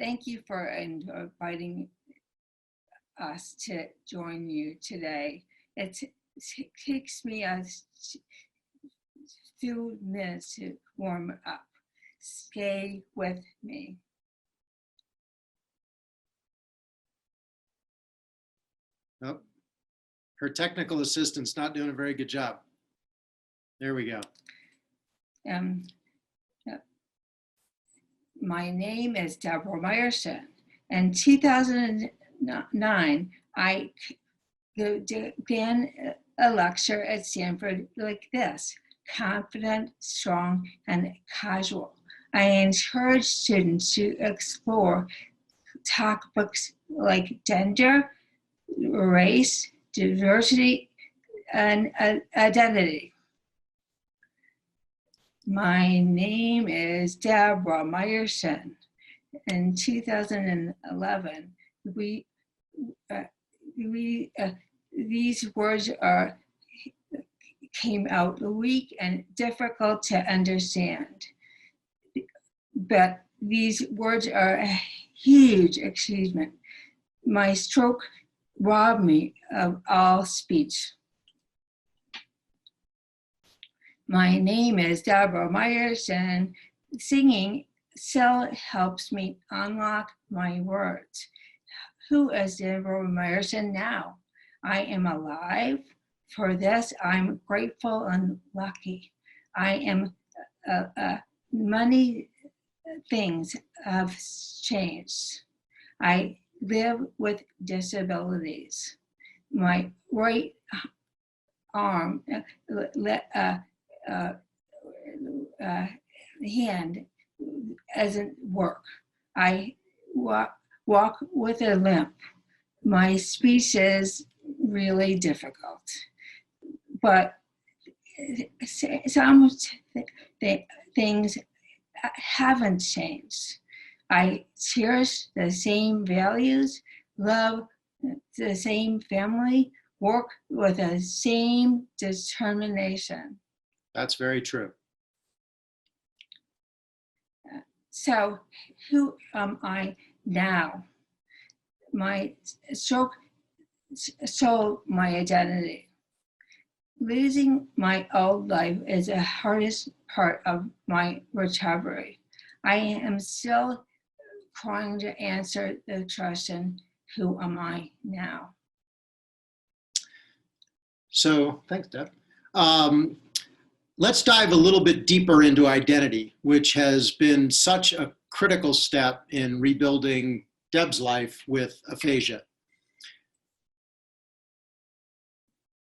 Thank you for inviting us to join you today. It takes me a few minutes to warm up. Stay with me. Oh, her technical assistant's not doing a very good job. There we go. My name is Debra-Meyerson. In 2009, I began a lecture at Stanford like this: confident, strong, and casual. I encourage students to explore topics like gender, race, diversity, and identity. My name is Debra-Meyerson. In 2011, these words came out weak and difficult to understand. But these words are a huge achievement. My stroke robbed me of all speech. My name is Debra-Meyerson. Singing still helps me unlock my words. Who is Debra-Meyerson now? I am alive. For this, I'm grateful and lucky. I am many things have changed. I live with disabilities. My right arm, hand doesn't work. I walk with a limp. My speech is really difficult, but some things haven't changed. I cherish the same values, love the same family, work with the same determination. That's very true. So who am I now? My stroke stole my identity. Losing my old life is the hardest part of my recovery. I am still trying to answer the question, who am I now? So thanks, Deb. Let's dive a little bit deeper into identity, which has been such a critical step in rebuilding Deb's life with aphasia.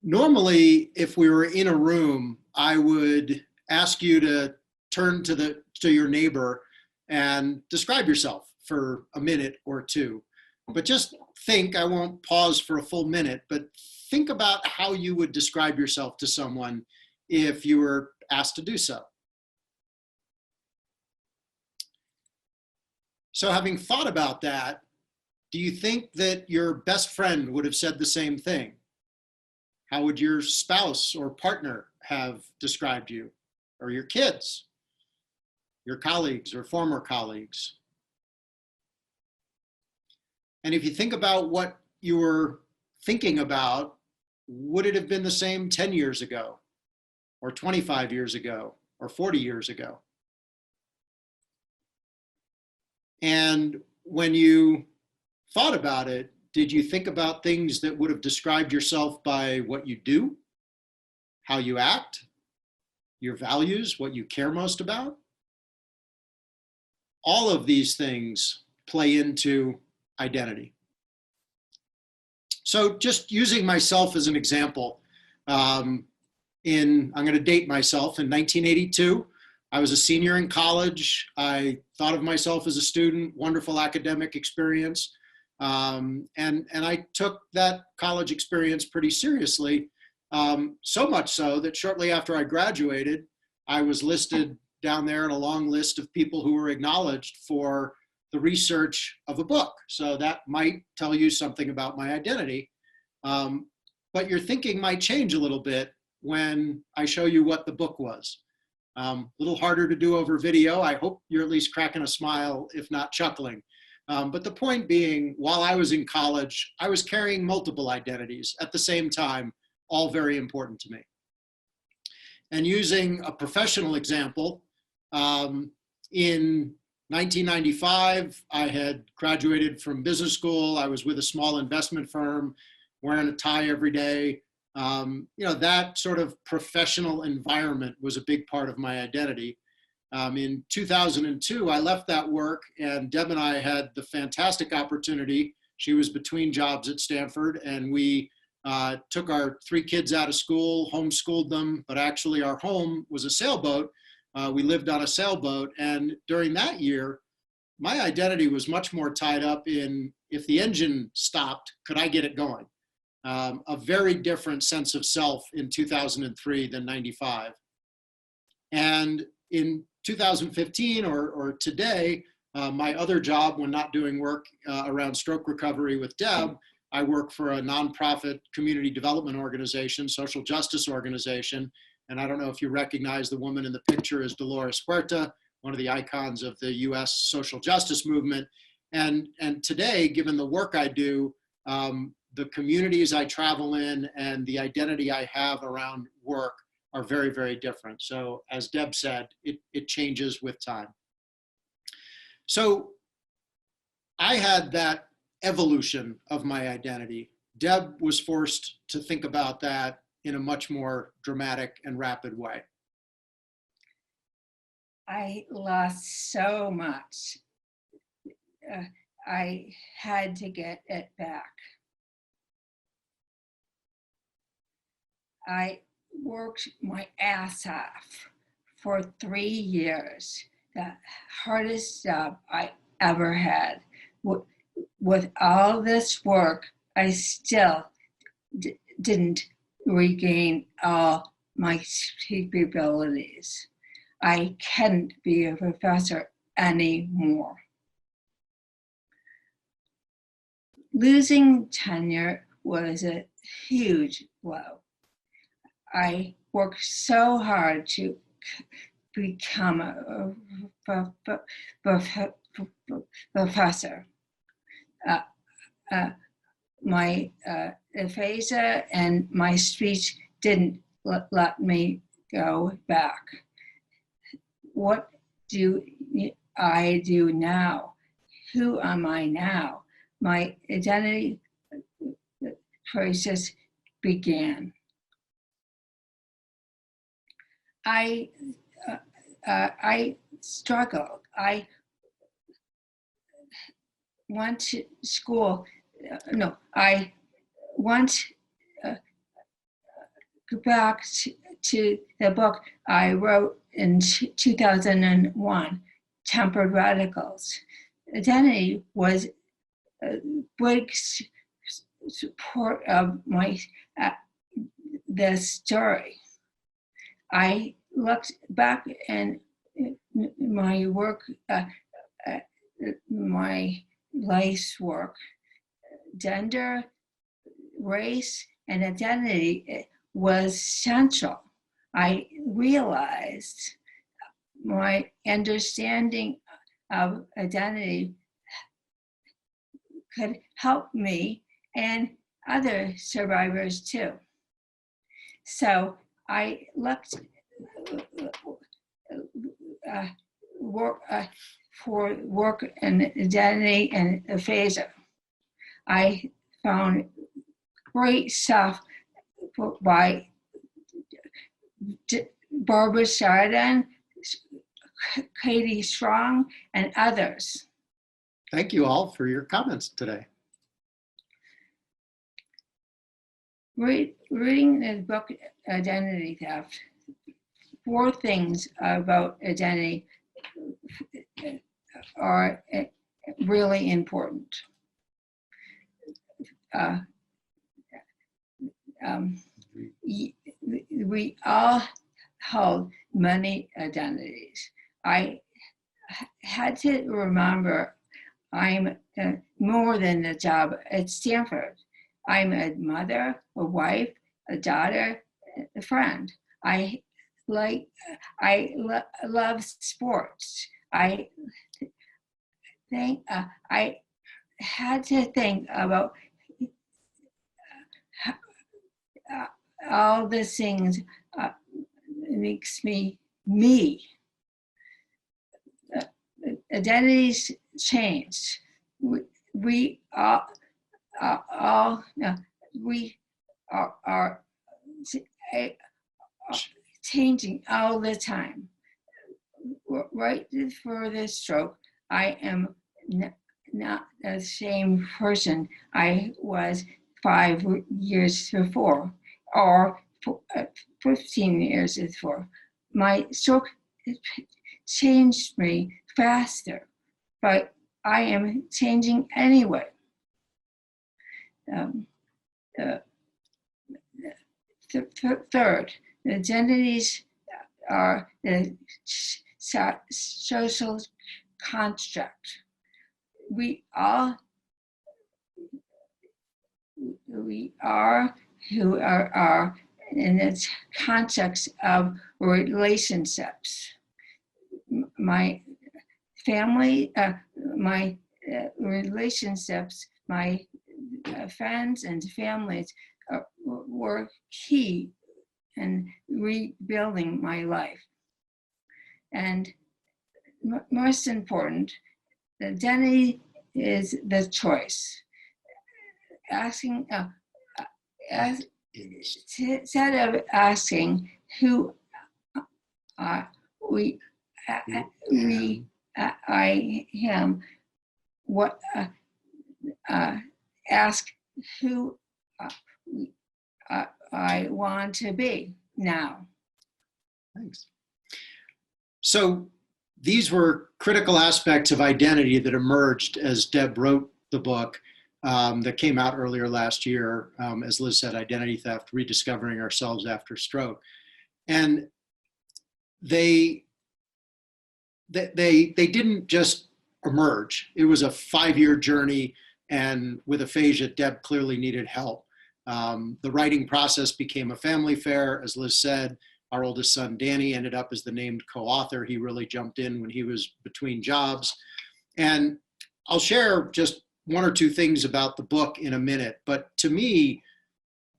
Normally, if we were in a room, I would ask you to turn to your neighbor and describe yourself for a minute or two. But just think, I won't pause for a full minute, but think about how you would describe yourself to someone if you were asked to do so. So having thought about that, do you think that your best friend would have said the same thing? How would your spouse or partner have described you? Or your kids, your colleagues or former colleagues? And if you think about what you were thinking about, would it have been the same 10 years ago, or 25 years ago, or 40 years ago? And when you thought about it, did you think about things that would have described yourself by what you do, how you act, your values, what you care most about? All of these things play into identity. So just using myself as an example, I'm going to date myself. In 1982, I was a senior in college. I thought of myself as a student, wonderful academic experience. And I took that college experience pretty seriously, so much so that shortly after I graduated, I was listed down there in a long list of people who were acknowledged for the research of a book. So that might tell you something about my identity. But your thinking might change a little bit when I show you what the book was. A little harder to do over video. I hope you're at least cracking a smile, if not chuckling. But the point being, while I was in college, I was carrying multiple identities at the same time, all very important to me. And using a professional example, in 1995, I had graduated from business school. I was with a small investment firm, wearing a tie every day. That sort of professional environment was a big part of my identity. In 2002, I left that work, and Deb and I had the fantastic opportunity. She was between jobs at Stanford, and we took our 3 kids out of school, homeschooled them, but actually our home was a sailboat. We lived on a sailboat, and during that year, my identity was much more tied up in, if the engine stopped, could I get it going? A very different sense of self in 2003 than 95. And in 2015 or today, my other job when not doing work around stroke recovery with Deb, I work for a nonprofit community development organization, social justice organization. And I don't know if you recognize the woman in the picture as Dolores Huerta, one of the icons of the US social justice movement. And today, given the work I do, the communities I travel in and the identity I have around work are very, very different. So as Deb said, it changes with time. So I had that evolution of my identity. Deb was forced to think about that in a much more dramatic and rapid way. I lost so much. I had to get it back. I worked my ass off for 3 years, the hardest job I ever had. With all this work, I still didn't regain all my capabilities. I couldn't be a professor anymore. Losing tenure was a huge blow. I worked so hard to become a professor. My aphasia and my speech didn't let me go back. What do I do now? Who am I now? My identity crisis began. I struggled. I went to school. I went back to the book I wrote in 2001, Tempered Radicals. Identity was a big support of the story. I looked back in my work, my life's work, gender, race, and identity was central. I realized my understanding of identity could help me and other survivors too. So I looked for work in identity and aphasia. I found great stuff by Barbara Sargent, Katie Strong, and others. Thank you all for your comments today. Reading the book Identity Theft, 4 things about identity are really important. We all hold many identities. I had to remember I'm more than a job at Stanford. I'm a mother, a wife, a daughter, a friend. I love sports. I think I had to think about all the things makes me me. Identities changed. We all no, we are changing all the time. Right before this stroke, I am not the same person I was 5 years before, or 15 years before. My stroke changed me faster, but I am changing anyway. Third, the identities are the social construct. We are who are in the context of relationships. My family, my relationships, my friends and families were key in rebuilding my life. And most important, identity is the choice. Asking, instead of asking who I am, what ask who I want to be now. Thanks. So these were critical aspects of identity that emerged as Deb wrote the book that came out earlier last year, as Liz said, Identity Theft, Rediscovering Ourselves After Stroke. And they didn't just emerge. It was a 5-year journey, and with aphasia, Deb clearly needed help. The writing process became a family affair. As Liz said, our oldest son, Danny, ended up as the named co-author. He really jumped in when he was between jobs. And I'll share just 1 or 2 things about the book in a minute. But to me,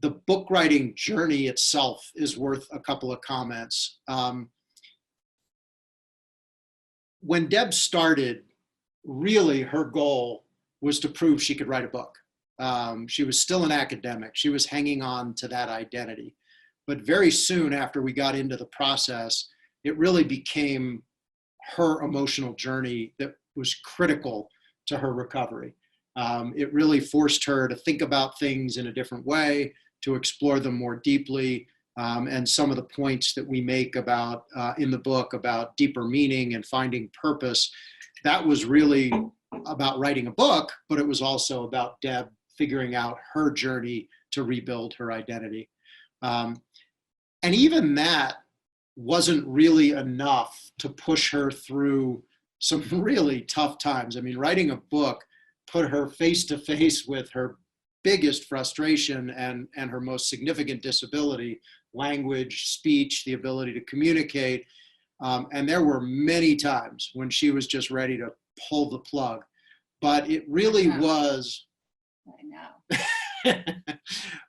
the book writing journey itself is worth a couple of comments. When Deb started, really her goal was to prove she could write a book. She was still an academic. She was hanging on to that identity. But very soon after we got into the process, it really became her emotional journey that was critical to her recovery. It really forced her to think about things in a different way, to explore them more deeply. And some of the points that we make about in the book about deeper meaning and finding purpose, that was really about writing a book, but it was also about Deb figuring out her journey to rebuild her identity. And even that wasn't really enough to push her through some really tough times. I mean, writing a book put her face to face with her biggest frustration and her most significant disability, language, speech, the ability to communicate. And there were many times when she was just ready to pull the plug. But it really was, I know.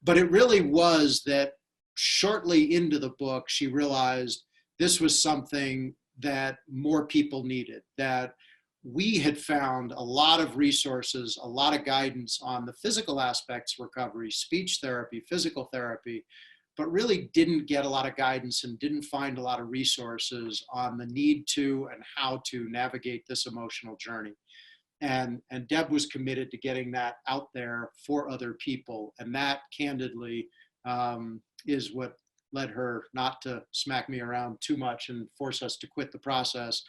but it really was that shortly into the book, she realized this was something that more people needed, that we had found a lot of resources, a lot of guidance on the physical aspects of recovery, speech therapy, physical therapy, but really didn't get a lot of guidance and didn't find a lot of resources on the need to and how to navigate this emotional journey. And Deb was committed to getting that out there for other people. And that, candidly, is what led her not to smack me around too much and force us to quit the process,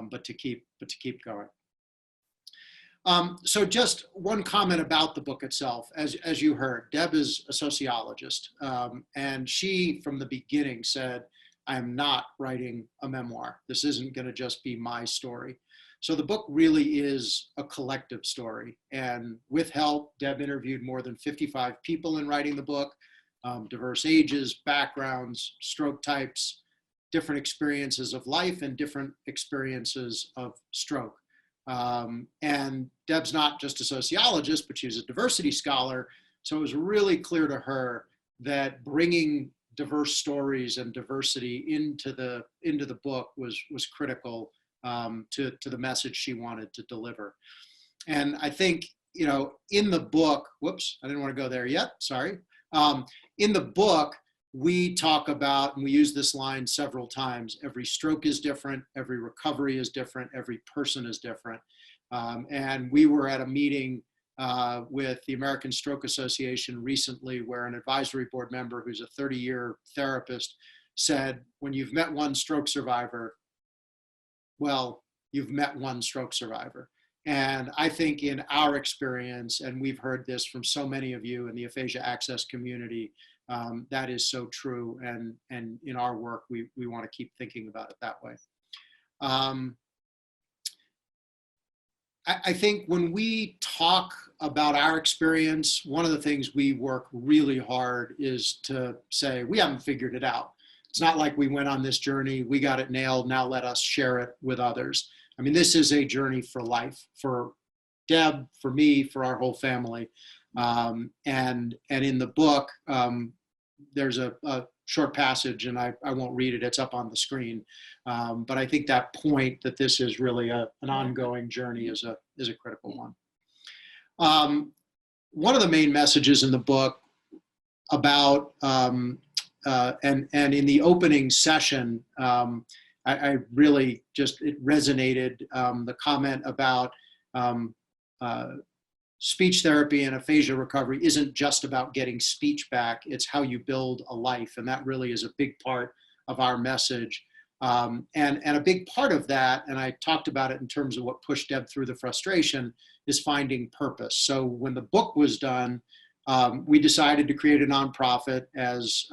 but to keep going. So just one comment about the book itself. As you heard, Deb is a sociologist, and she, from the beginning, said, I am not writing a memoir. This isn't going to just be my story. So the book really is a collective story. And with help, Deb interviewed more than 55 people in writing the book, diverse ages, backgrounds, stroke types, different experiences of life, and different experiences of stroke. And Deb's not just a sociologist, but she's a diversity scholar. So it was really clear to her that bringing diverse stories and diversity into the book was critical to the message she wanted to deliver. And I think, in the book, whoops, I didn't want to go there yet, sorry. In the book, we talk about, and we use this line several times, every stroke is different, every recovery is different, every person is different. And we were at a meeting with the American Stroke Association recently where an advisory board member who's a 30-year therapist said, when you've met one stroke survivor, well, you've met one stroke survivor. And I think in our experience, and we've heard this from so many of you in the aphasia access community, that is so true. And in our work, we want to keep thinking about it that way. I think when we talk about our experience, one of the things we work really hard is to say, we haven't figured it out. It's not like we went on this journey, we got it nailed, now let us share it with others. I mean, this is a journey for life, for Deb, for me, for our whole family. And in the book, there's a short passage, and I won't read it, it's up on the screen. But I think that point that this is really an ongoing journey is a critical one. One of the main messages in the book about, and in the opening session, I really just, it resonated, the comment about speech therapy and aphasia recovery isn't just about getting speech back, it's how you build a life. And that really is a big part of our message. And a big part of that, and I talked about it in terms of what pushed Deb through the frustration, is finding purpose. So when the book was done, we decided to create a nonprofit, as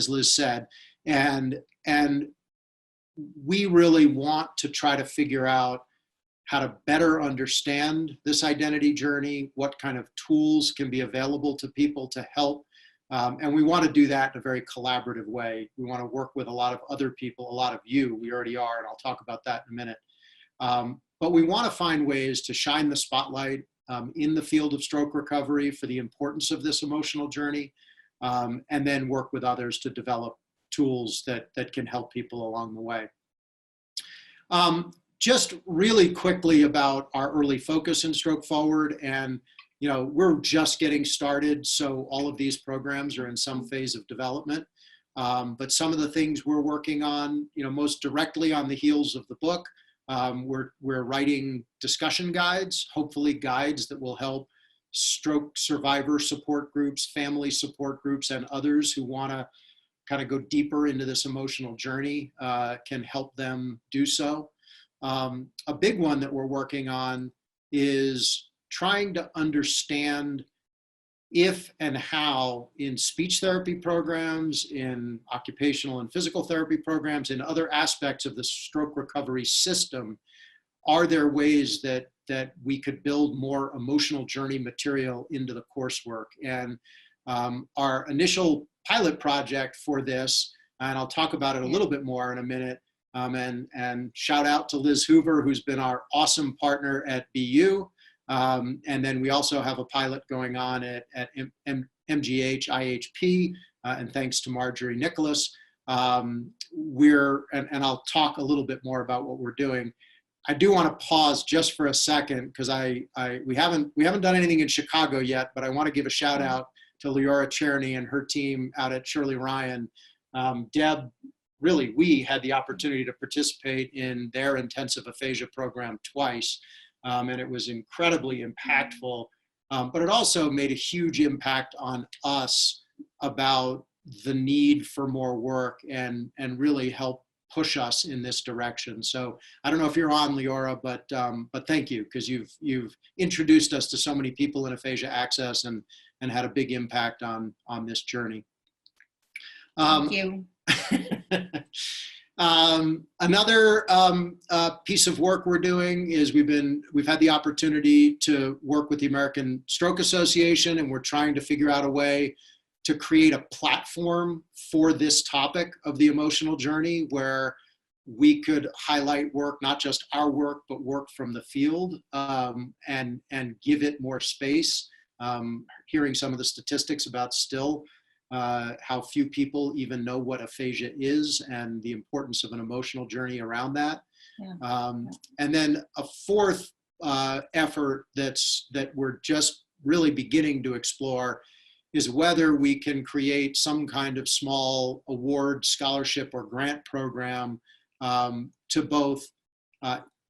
Liz said, and we really want to try to figure out how to better understand this identity journey, what kind of tools can be available to people to help. And we want to do that in a very collaborative way. We want to work with a lot of other people, a lot of you, we already are, and I'll talk about that in a minute. But we want to find ways to shine the spotlight in the field of stroke recovery for the importance of this emotional journey, and then work with others to develop tools that can help people along the way. Just really quickly about our early focus in Stroke Forward, and we're just getting started, so all of these programs are in some phase of development. But some of the things we're working on, most directly on the heels of the book, we're writing discussion guides, hopefully guides that will help stroke survivor support groups, family support groups, and others who want to kind of go deeper into this emotional journey can help them do so. A big one that we're working on is trying to understand if and how in speech therapy programs, in occupational and physical therapy programs, in other aspects of the stroke recovery system, are there ways that we could build more emotional journey material into the coursework? And our initial pilot project for this, and I'll talk about it a little bit more in a minute, and shout out to Liz Hoover, who's been our awesome partner at BU. And then we also have a pilot going on at MGH IHP, and thanks to Marjorie Nicholas. And I'll talk a little bit more about what we're doing. I do want to pause just for a second, because we haven't done anything in Chicago yet, but I want to give a shout out to Leora Czerny and her team out at Shirley Ryan. Deb, really, we had the opportunity to participate in their intensive aphasia program twice, and it was incredibly impactful, but it also made a huge impact on us about the need for more work and really help push us in this direction. So I don't know if you're on, Leora, but thank you, because you've introduced us to so many people in aphasia access and had a big impact on this journey. Thank you. Another piece of work we're doing is we've had the opportunity to work with the American Stroke Association, and we're trying to figure out a way to create a platform for this topic of the emotional journey where we could highlight work, not just our work, but work from the field, and give it more space. Hearing some of the statistics about still how few people even know what aphasia is and the importance of an emotional journey around that. Yeah. And then a fourth effort that we're just really beginning to explore is whether we can create some kind of small award, scholarship, or grant program to both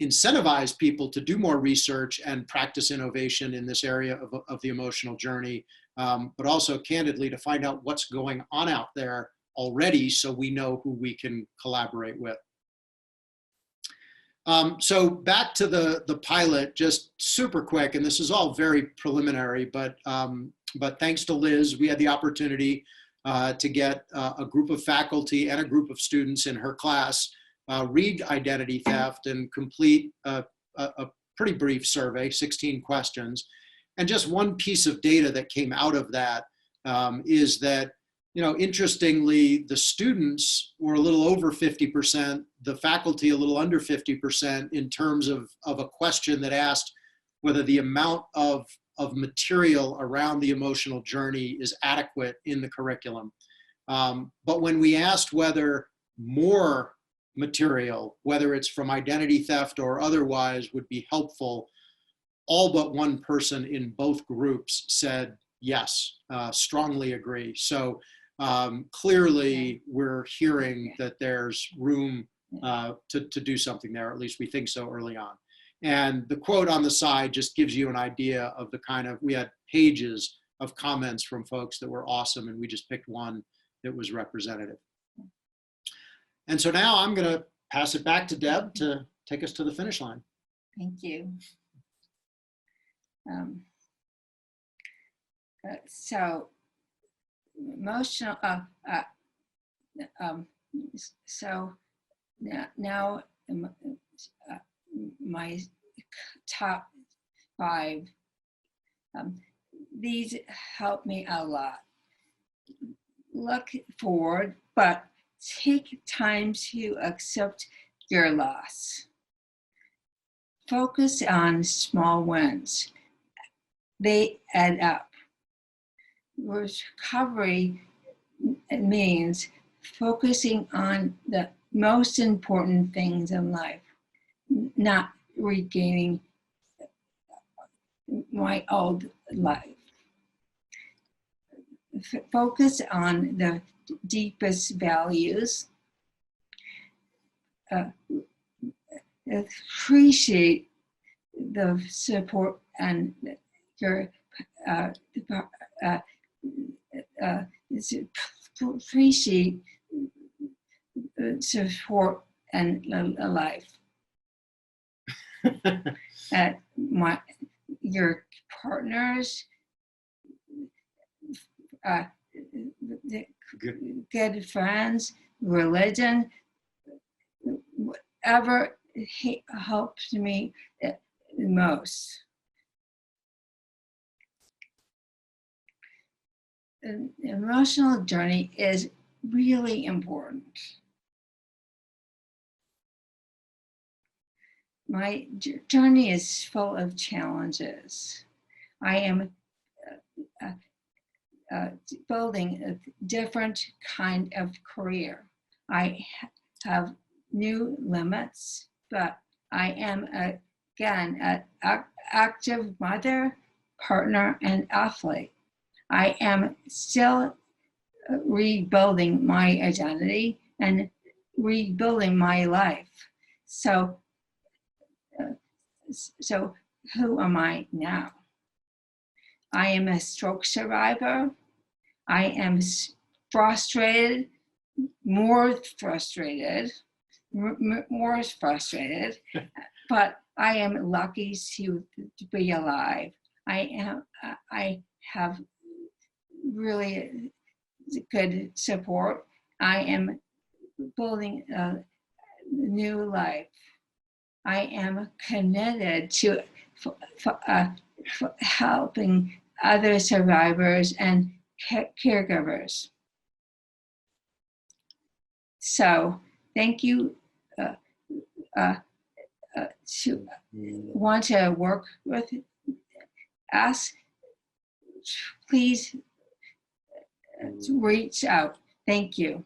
incentivize people to do more research and practice innovation in this area of the emotional journey, but also candidly to find out what's going on out there already so we know who we can collaborate with. So back to the pilot, just super quick, and this is all very preliminary, but thanks to Liz, we had the opportunity to get a group of faculty and a group of students in her class read Identity Theft and complete a pretty brief survey, 16 questions. And just one piece of data that came out of that is that, interestingly, the students were a little over 50%, the faculty a little under 50% in terms of a question that asked whether the amount of material around the emotional journey is adequate in the curriculum. But when we asked whether more material, whether it's from identity theft or otherwise, would be helpful, all but one person in both groups said yes, strongly agree. So clearly we're hearing that there's room to do something there, at least we think so early on. And the quote on the side just gives you an idea of the kind of, we had pages of comments from folks that were awesome, and we just picked one that was representative. And so now I'm going to pass it back to Deb to take us to the finish line. Thank you. So emotional, so now my top 5, these help me a lot. Look forward, but take time to accept your loss. Focus on small wins. They add up. Recovery means focusing on the most important things in life, not regaining my old life. Focus on the deepest values. Appreciate the support and your appreciate support and life. Your partners, good friends, religion, whatever helps me the most. The emotional journey is really important. My journey is full of challenges. I am building a different kind of career. I have new limits, but I am again an active mother, partner, and athlete. I am still rebuilding my identity and rebuilding my life. So who am I now? I am a stroke survivor. I am frustrated, more frustrated, but I am lucky to be alive. I have really good support. I am building a new life. I am committed to helping other survivors and caregivers. So thank you uh, to want to work with us, please reach out. Thank you.